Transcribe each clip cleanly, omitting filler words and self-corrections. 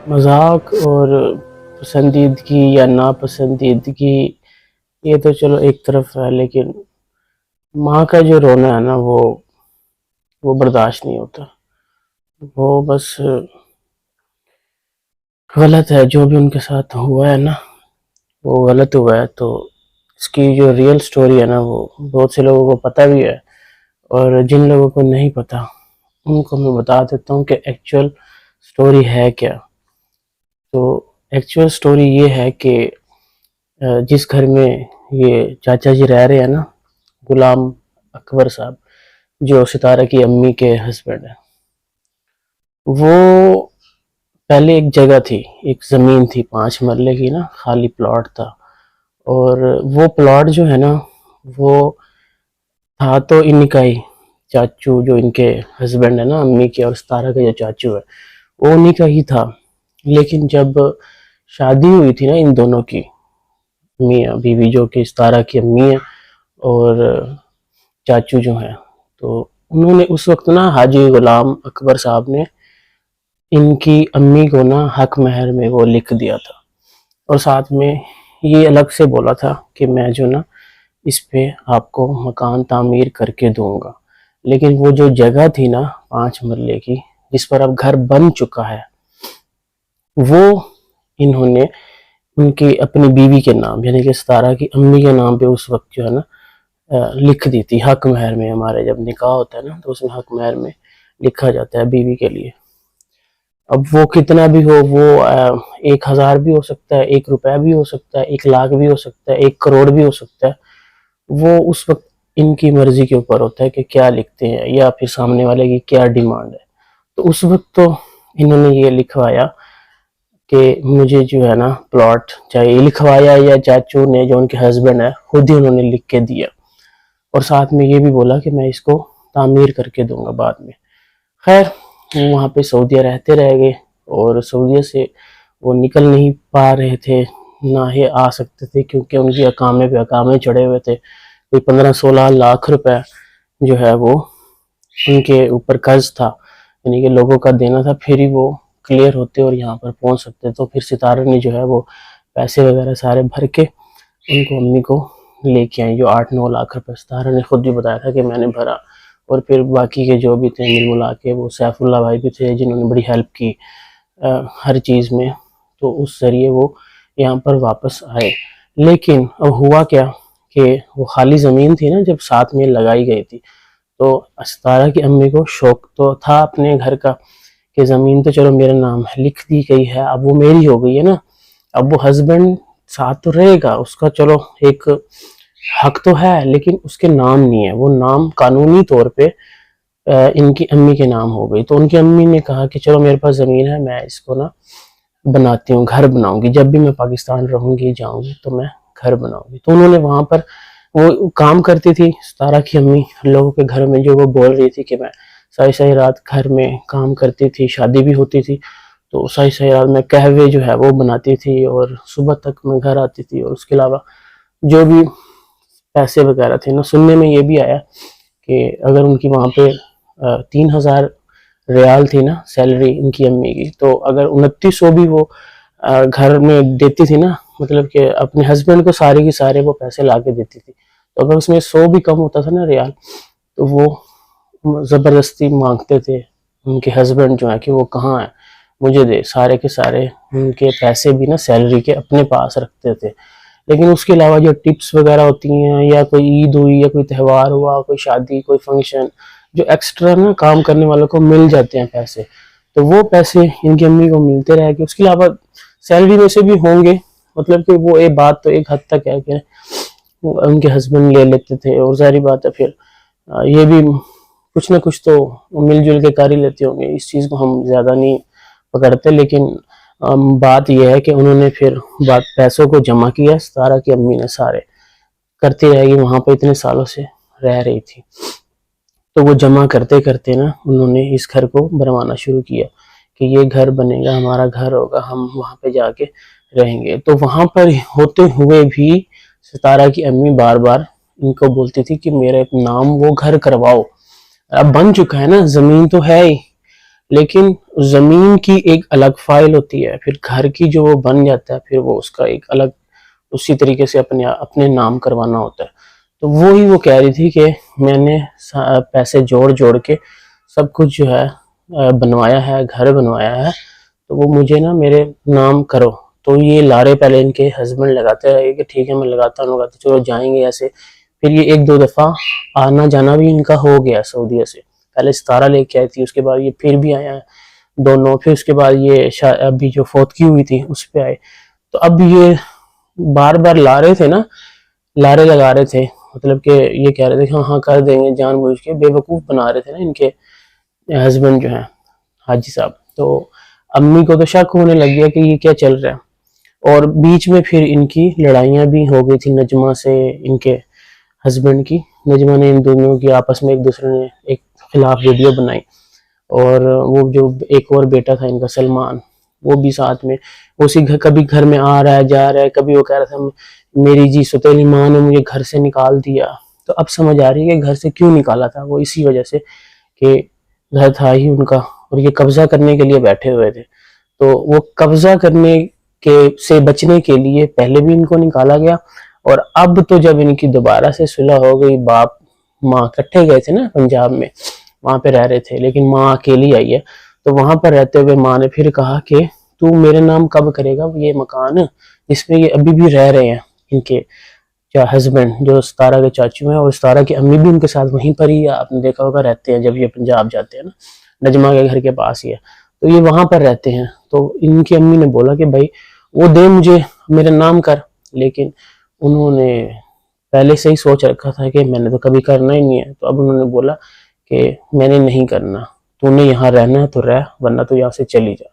مذاق اور پسندیدگی یا ناپسندیدگی یہ تو چلو ایک طرف ہے، لیکن ماں کا جو رونا ہے نا وہ برداشت نہیں ہوتا. وہ بس غلط ہے. جو بھی ان کے ساتھ ہوا ہے نا وہ غلط ہوا ہے. تو اس کی جو ریئل سٹوری ہے نا وہ بہت سے لوگوں کو پتہ بھی ہے، اور جن لوگوں کو نہیں پتہ ان کو میں بتا دیتا ہوں کہ ایکچول سٹوری ہے کیا. تو ایکچول سٹوری یہ ہے کہ جس گھر میں یہ چاچا جی رہ رہے ہیں نا، غلام اکبر صاحب، جو ستارہ کی امی کے ہسبینڈ ہیں، وہ پہلے ایک جگہ تھی، ایک زمین تھی 5 مرلے کی نا، خالی پلاٹ تھا. اور وہ پلاٹ جو ہے نا وہ تھا تو ان کا ہی، چاچو جو ان کے ہسبینڈ ہے نا امی کے، اور ستارہ کا جو چاچو ہے وہ انہی کا ہی تھا. لیکن جب شادی ہوئی تھی نا ان دونوں کی، میاں بیوی جو کہ ستارہ کی امی ہے اور چاچو جو ہیں، تو انہوں نے اس وقت نا حاجی غلام اکبر صاحب نے ان کی امی کو نا حق مہر میں وہ لکھ دیا تھا، اور ساتھ میں یہ الگ سے بولا تھا کہ میں جو نا اس پہ آپ کو مکان تعمیر کر کے دوں گا. لیکن وہ جو جگہ تھی نا 5 مرلے کی جس پر اب گھر بن چکا ہے، وہ انہوں نے ان کی اپنی بیوی کے نام یعنی کہ ستارہ کی امی کے نام پہ اس وقت جو ہے نا لکھ دی تھی. حق مہر میں ہمارے جب نکاح ہوتا ہے نا تو اس میں حق مہر میں لکھا جاتا ہے بیوی کے لیے. اب وہ کتنا بھی ہو، وہ 1000 بھی ہو سکتا ہے، 1 روپیہ بھی ہو سکتا ہے، 1 لاکھ بھی ہو سکتا ہے، 1 کروڑ بھی ہو سکتا ہے. وہ اس وقت ان کی مرضی کے اوپر ہوتا ہے کہ کیا لکھتے ہیں یا پھر سامنے والے کی کیا ڈیمانڈ ہے. تو اس وقت تو انہوں نے یہ لکھوایا کہ مجھے جو ہے نا پلاٹ چاہیے. لکھوایا یا چاچو نے جو ان کے ہسبینڈ ہے خود ہی انہوں نے لکھ کے دیا، اور ساتھ میں یہ بھی بولا کہ میں اس کو تعمیر کر کے دوں گا بعد میں. خیر وہاں پہ سعودیہ رہتے رہ گئے، اور سعودیہ سے وہ نکل نہیں پا رہے تھے، نہ ہی آ سکتے تھے، کیونکہ ان کی اقامے پہ اقامے چڑھے ہوئے تھے. کوئی 15-16 لاکھ روپے جو ہے وہ ان کے اوپر قرض تھا، یعنی کہ لوگوں کا دینا تھا، پھر ہی وہ کلیئر ہوتے اور یہاں پر پہنچ سکتے. تو پھر ستارہ نے جو ہے وہ پیسے وغیرہ سارے بھر کے ان کو امی کو لے کے آئیں، جو 8-9 لاکھ روپے ستارہ نے خود بھی بتایا تھا کہ میں نے بھرا. اور پھر باقی کے جو بھی تھے مل ملا کے، وہ سیف اللہ بھائی بھی تھے جنہوں نے بڑی ہیلپ کی ہر چیز میں. تو اس ذریعے وہ یہاں پر واپس آئے. لیکن اب ہوا کیا کہ وہ خالی زمین تھی نا جب ساتھ میں لگائی گئی تھی، تو ستارہ کی امی کو شوق تو تھا اپنے گھر کا کہ زمین تو چلو میرا نام ہے، لکھ دی گئی ہے، اب وہ میری ہو گئی ہے نا. اب وہ ہسبینڈ ساتھ تو رہے گا، اس کا چلو ایک حق تو ہے، لیکن اس کے نام نہیں ہے. وہ نام قانونی طور پہ ان کی امی کے نام ہو گئی. تو ان کی امی نے کہا کہ چلو میرے پاس زمین ہے، میں اس کو نا بناتی ہوں، گھر بناؤں گی، جب بھی میں پاکستان رہوں گی جاؤں گی تو میں گھر بناؤں گی. تو انہوں نے وہاں پر وہ کام کرتی تھی ستارہ کی امی لوگوں کے گھر میں، جو وہ بول رہی تھی کہ میں ساری رات گھر میں کام کرتی تھی، شادی بھی ہوتی تھی تو ساری رات میں قہوے جو ہے وہ بناتی تھی، اور صبح تک میں گھر آتی تھی. اور اس کے علاوہ جو بھی پیسے وغیرہ تھے نا، سننے میں یہ بھی آیا کہ اگر ان کی وہاں پہ 3000 ریال تھی نا سیلری ان کی امی کی، تو اگر 2900 بھی وہ گھر میں دیتی تھی نا، مطلب کہ اپنے ہسبینڈ کو سارے کی سارے وہ پیسے لا کے دیتی تھی، تو اگر اس میں 100 بھی کم ہوتا تھا نا ریال، تو وہ زبردستی مانگتے تھے ان کے ہسبینڈ جو ہے کہ وہ کہاں ہے، مجھے دے. سارے کے سارے ان کے پیسے بھی نا سیلری کے اپنے پاس رکھتے تھے. لیکن اس کے علاوہ جو ٹپس وغیرہ ہوتی ہیں، یا کوئی عید ہوئی یا کوئی تہوار ہوا، کوئی شادی، کوئی فنکشن، جو ایکسٹرا نا کام کرنے والوں کو مل جاتے ہیں پیسے، تو وہ پیسے ان کی امی کو ملتے رہے گے. اس کے علاوہ سیلری میں سے بھی ہوں گے، مطلب کہ وہ ایک بات تو ایک حد تک ہے کہ ان کے ہسبینڈ لے لیتے تھے، اور ظاہری بات ہے پھر یہ بھی کچھ نہ کچھ تو مل جل کے کر ہی لیتے ہوں گے. اس چیز کو ہم زیادہ نہیں پکڑتے، لیکن بات یہ ہے کہ انہوں نے پھر پیسوں کو جمع کیا. ستارہ کی امی نے سارے کرتی رہے گی، وہاں پہ اتنے سالوں سے رہ رہی تھی، تو وہ جمع کرتے کرتے نا انہوں نے اس گھر کو بنوانا شروع کیا کہ یہ گھر بنے گا، ہمارا گھر ہوگا، ہم وہاں پہ جا کے رہیں گے. تو وہاں پر ہوتے ہوئے بھی ستارہ کی امی بار بار ان کو بولتی تھی کہ میرے نام وہ گھر کرواؤ. اب بن چکا ہے نا، زمین تو ہے ہی، لیکن زمین کی ایک الگ فائل ہوتی ہے، پھر گھر کی جو وہ بن جاتا ہے پھر وہ اس کا ایک الگ اسی طریقے سے اپنے نام کروانا ہوتا ہے. تو وہی وہ کہہ رہی تھی کہ میں نے پیسے جوڑ کے سب کچھ جو ہے بنوایا ہے، گھر بنوایا ہے، تو وہ مجھے نا میرے نام کرو. تو یہ لارے پہلے ان کے ہسبینڈ لگاتے رہے کہ ٹھیک ہے میں لگاتا ہوں، چلو جائیں گے ایسے. پھر یہ ایک دو دفعہ آنا جانا بھی ان کا ہو گیا سعودیہ سے. پہلے ستارہ لے کے آئی تھی، اس کے بعد یہ پھر بھی آیا ہے دونوں، پھر اس کے بعد یہ ابھی جو فوت کی ہوئی تھی اس پہ آئے. تو اب یہ بار بار لارے لگا رہے تھے، مطلب کہ یہ کہہ رہے تھے کہ ہاں کر دیں گے، جان بوجھ کے بے وقوف بنا رہے تھے نا ان کے ہسبینڈ جو ہیں حاجی صاحب. تو امی کو تو شک ہونے لگ گیا کہ یہ کیا چل رہا ہے. اور بیچ میں پھر ان کی لڑائیاں بھی ہو گئی تھی نجمہ سے ان کے ہسبینڈ کی. نجمہ نے ان دونوں کی آپس میں ایک دوسرے نے ایک خلاف ویڈیو بنائی، اور وہ جو ایک اور بیٹا تھا ان کا سلمان، وہ بھی ساتھ میں اسی کبھی گھر میں آ رہا ہے جا رہا ہے، کبھی وہ کہہ رہا تھا میری جی ستیلی ماں نے مجھے گھر سے نکال دیا. تو اب سمجھ آ رہی ہے کہ گھر سے کیوں نکالا تھا، وہ اسی وجہ سے کہ گھر تھا ہی ان کا اور یہ قبضہ کرنے کے لیے بیٹھے ہوئے تھے. تو وہ قبضہ کرنے سے بچنے کے لیے پہلے بھی ان کو نکالا گیا، اور اب تو جب ان کی دوبارہ سے صلح ہو گئی، باپ ماں اکٹھے گئے تھے نا پنجاب میں، وہاں پہ رہ رہے تھے، لیکن ماں اکیلی آئی ہے. تو وہاں پر رہتے ہوئے ماں نے پھر کہا کہ تو میرے نام کب کرے گا یہ مکان جس میں یہ ابھی بھی رہ رہے ہیں ان کے ہسبینڈ جو ستارہ کے چاچو ہیں، اور ستارہ کی امی بھی ان کے ساتھ وہیں پر ہی آپ نے دیکھا ہوگا رہتے ہیں جب یہ پنجاب جاتے ہیں نا، نجمہ کے گھر کے پاس ہی ہے. تو یہ وہاں پر رہتے ہیں. تو ان کی امی نے بولا کہ بھائی وہ دے مجھے میرے نام کر، لیکن انہوں نے پہلے سے ہی سوچ رکھا تھا کہ میں نے تو کبھی کرنا ہی نہیں ہے. تو اب انہوں نے بولا کہ میں نے نہیں کرنا، تو نے یہاں رہنا ہے تو رہ، ورنہ تو یہاں سے چلی جا.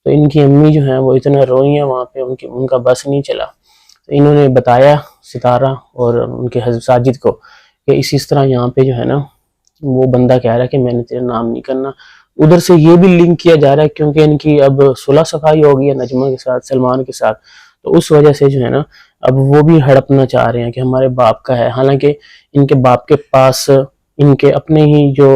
تو ان کی امی جو ہیں وہ اتنا روئی ہیں وہاں پہ، ان کا بس نہیں چلا. تو انہوں نے بتایا ستارہ اور ان کے ساجد کو کہ اس طرح یہاں پہ جو ہے نا وہ بندہ کہہ رہا ہے کہ میں نے تیرا نام نہیں کرنا. ادھر سے یہ بھی لنک کیا جا رہا ہے کیونکہ ان کی اب صلح صفائی ہو گئی ہے نجمہ کے ساتھ، سلمان کے ساتھ. تو اس وجہ سے جو ہے نا اب وہ بھی ہڑپنا چاہ رہے ہیں کہ ہمارے باپ کا ہے. حالانکہ ان کے باپ کے پاس ان کے اپنے ہی جو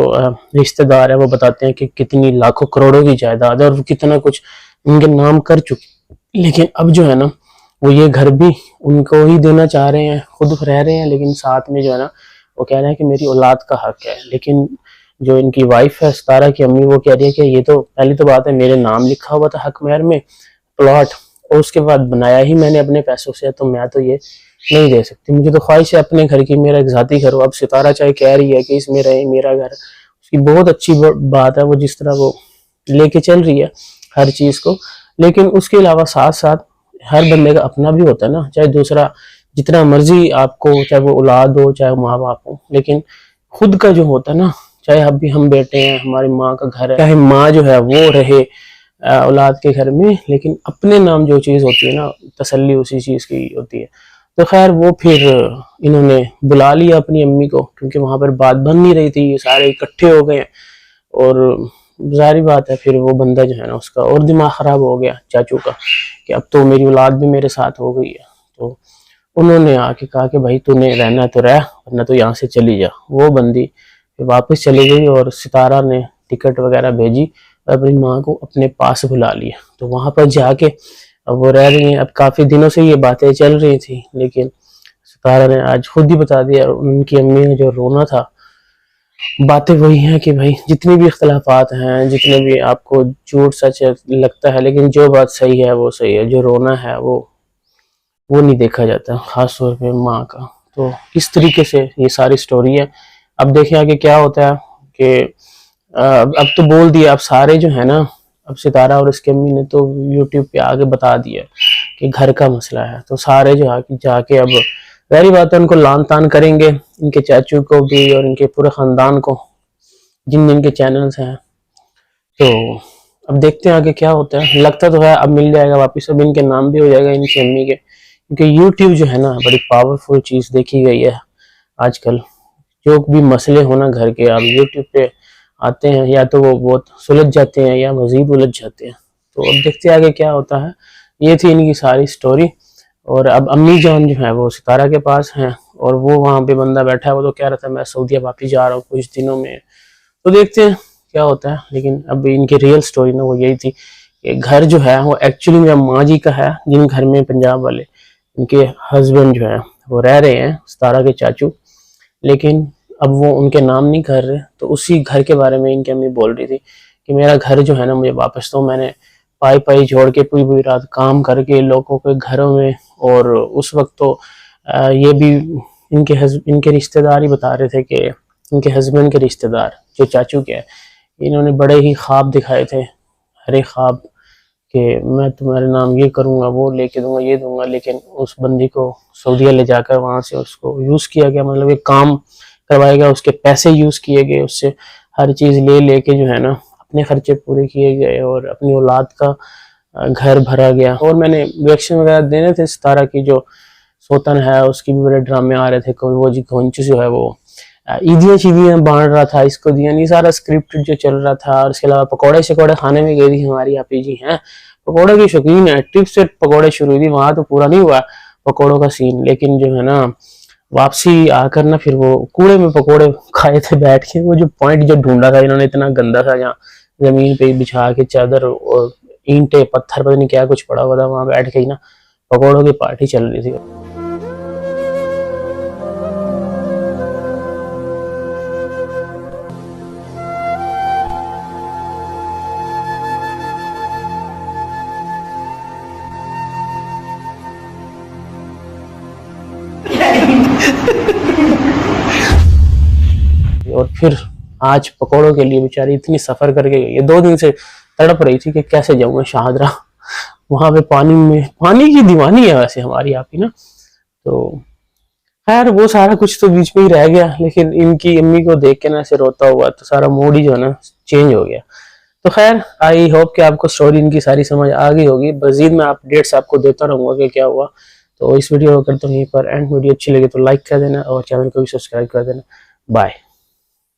رشتہ دار ہے وہ بتاتے ہیں کہ کتنی لاکھوں کروڑوں کی جائیداد ہے اور کتنا کچھ ان کے نام کر چکے. لیکن اب جو ہے نا وہ یہ گھر بھی ان کو ہی دینا چاہ رہے ہیں، خود رہ رہے ہیں، لیکن ساتھ میں جو ہے نا وہ کہہ رہے ہیں کہ میری اولاد کا حق ہے. لیکن جو ان کی وائف ہے ستارہ کی امی، وہ کہہ رہی ہے کہ یہ تو پہلی تو بات ہے میرے نام لکھا ہوا تھا حق مہر میں پلاٹ، اور اس کے بعد بنایا ہی میں نے اپنے پیسوں سے، تو میں تو یہ نہیں دے سکتی. مجھے تو خواہش ہے اپنے گھر کی، میرا ایک ذاتی گھر ہو. اب ستارہ چاہے کہہ رہی ہے کہ اس میں رہے میرا گھر، اس کی بہت اچھی بات ہے وہ جس طرح وہ لے کے چل رہی ہے ہر چیز کو. لیکن اس کے علاوہ ساتھ ساتھ ہر بندے کا اپنا بھی ہوتا ہے نا، چاہے دوسرا جتنا مرضی آپ کو، چاہے وہ اولاد ہو چاہے ماں باپ ہو، لیکن خود کا جو ہوتا ہے نا، چاہے اب بھی ہم بیٹے ہیں، ہماری ماں کا گھر ہے، چاہے ماں جو ہے وہ رہے اولاد کے گھر میں، لیکن اپنے نام جو چیز ہوتی ہے نا تسلی اسی چیز کی ہوتی ہے. تو خیر وہ پھر انہوں نے بلا لیا اپنی امی کو، کیونکہ وہاں پر بات بن نہیں رہی تھی، یہ سارے اکٹھے ہو گئے ہیں. اور ظاہری بات ہے پھر وہ بندہ جو ہے نا اس کا اور دماغ خراب ہو گیا چاچو کا کہ اب تو میری اولاد بھی میرے ساتھ ہو گئی ہے. تو انہوں نے آ کے کہا کہ بھائی تو نے رہنا تو رہ، ورنہ تو یہاں سے چلی جا. وہ بندی واپس چلی گئی اور ستارہ نے ٹکٹ وغیرہ بھیجی اور اپنی ماں کو اپنے پاس بلا لیا. تو وہاں پر جا کے اب وہ رہ رہی ہیں. اب کافی دنوں سے یہ باتیں چل رہی تھی، لیکن ستارہ نے آج خود ہی بتا دیا. ان کی امی نے جو رونا تھا، باتیں وہی ہیں کہ بھائی جتنے بھی اختلافات ہیں، جتنے بھی آپ کو جھوٹ سچ لگتا ہے، لیکن جو بات صحیح ہے وہ صحیح ہے. جو رونا ہے وہ نہیں دیکھا جاتا، خاص طور پہ ماں کا. تو اس طریقے سے یہ ساری سٹوری ہے. اب دیکھیں آگے کیا ہوتا ہے کہ اب تو بول دیا، اب سارے جو ہے نا، اب ستارہ اور اس کے امی نے تو یوٹیوب پہ آگے بتا دیا کہ گھر کا مسئلہ ہے. تو سارے جو جا کے اب ظاہری بات ہے ان کو لان تان کریں گے، ان کے چاچو کو بھی اور ان کے پورے خاندان کو، جن کے چینلز ہیں. تو اب دیکھتے ہیں آگے کیا ہوتا ہے. لگتا تو ہے اب مل جائے گا واپس، اب ان کے نام بھی ہو جائے گا ان کی امی کے، کیونکہ یوٹیوب جو ہے نا بڑی پاورفل چیز دیکھی گئی ہے آج کل. جو بھی مسئلے ہونا گھر کے، آپ یوٹیوب پہ آتے ہیں، یا تو وہ بہت سلجھ جاتے ہیں یا مزید الجھ جاتے ہیں. تو اب دیکھتے ہیں آگے کیا ہوتا ہے. یہ تھی ان کی ساری سٹوری. اور اب امی جان جو ہے وہ ستارہ کے پاس ہیں، اور وہ وہاں پہ بندہ بیٹھا ہے، وہ تو کہہ رہا تھا میں سعودیہ واپس جا رہا ہوں کچھ دنوں میں. تو دیکھتے ہیں کیا ہوتا ہے. لیکن اب ان کی ریئل سٹوری نا وہ یہی تھی کہ گھر جو ہے وہ ایکچولی میرا ماں جی کا ہے، جن گھر میں پنجاب والے ان کے ہسبینڈ جو ہے وہ رہ رہے ہیں، ستارہ کے چاچو، لیکن اب وہ ان کے نام نہیں کر رہے. تو اسی گھر کے بارے میں ان کی امی بول رہی تھی کہ میرا گھر جو ہے نا مجھے واپس دو. میں نے پائی جوڑ کے پوری رات کام کر کے لوگوں کے گھروں میں، اور اس وقت تو یہ بھی ان کے رشتہ دار ہی بتا رہے تھے کہ ان کے ہسبینڈ کے رشتہ دار جو چاچو کے ہیں، انہوں نے بڑے ہی خواب دکھائے تھے، ہر ایک خواب کہ میں تمہارے نام یہ کروں گا، وہ لے کے دوں گا، یہ دوں گا. لیکن اس بندی کو سعودیہ لے جا کر وہاں سے اس کو یوز کیا گیا، مطلب ایک کام کروایا گیا، اس کے پیسے یوز کیے گئے، اس سے ہر چیز لے کے جو ہے نا اپنے خرچے پورے کیے گئے، اور اپنی اولاد کا گھر بھرا گیا. اور میں نے ریئیکشن وغیرہ دینے تھے ستارہ کی جو سوتن ہے اس کی بھی بڑے ڈرامے آ رہے تھے کہ وہ جی کونچ جو ہے وہ عیدیاں بانٹ رہا تھا، اس کو دیا نہیں، سارا اسکرپٹ جو چل رہا تھا. اور اس کے علاوہ پکوڑے شکوڑے کھانے میں گئی تھی ہماری آپی جی ہیں، پکوڑے کی شوقین ہے، ٹپ سے پکوڑے شروع ہوئی تھی، وہاں تو پورا نہیں ہوا پکوڑوں کا سین. لیکن جو ہے نا واپسی آ کر نا پھر وہ کوڑے میں پکوڑے کھائے تھے بیٹھ کے. وہ جو پوائنٹ جو ڈھونڈا تھا انہوں نے اتنا گندا تھا، جہاں زمین پہ بچھا کے چادر اور اینٹیں پتھر پتہ نہیں کیا کچھ پڑا ہوا تھا، وہاں بیٹھ کے نا پکوڑوں کی پارٹی چل رہی تھی. اور پھر آج پکوڑوں کے لیے بیچاری اتنی سفر کر کے گئی ہے، 2 دن سے تڑپ رہی تھی کہ کیسے جاؤں میں شاہدرہ. وہاں پہ پانی کی دیوانی ہے ویسے ہماری آپ کی نا. تو خیر وہ سارا کچھ تو بیچ میں ہی رہ گیا، لیکن ان کی امی کو دیکھ کے نا ایسے روتا ہوا تو سارا موڈ ہی جو ہے نا چینج ہو گیا. تو خیر آئی ہوپ کہ آپ کو سٹوری ان کی ساری سمجھ آ گئی ہوگی. مزید میں اپڈیٹس آپ کو دیتا رہوں گا کہ کیا ہوا. تو اس ویڈیو کو کرتا ہوں یہیں پر اینڈ. ویڈیو اچھی لگے تو لائک کر دینا اور چینل کو بھی سبسکرائب کر دینا. بائے.